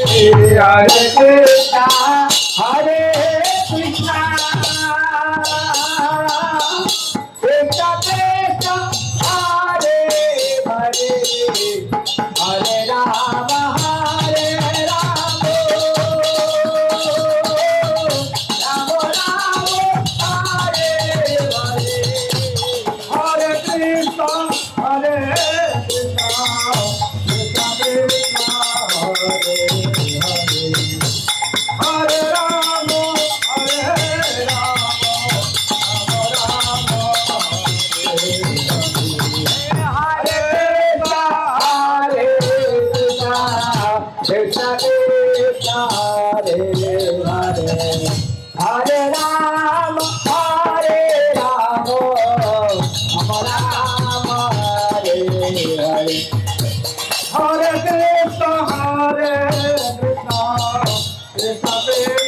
Hare Krishna, Hare Krishna, Krishna Krishna, Hare Hare, Hare Rama, Hare Rama, Rama Rama, Hare Hare, Hare Krishna, Hare Krishna, Krishna Krishna, Hare Hare, Hare Rama, Hare Rama, Rama Rama, Hare Hare, Hare Krishna, Krishna Krishna, Hare Hare, Hare Rama, Hare Rama, Rama Rama, Hare Hare, Hare Krishna, Hare Krishna, Krishna Krishna,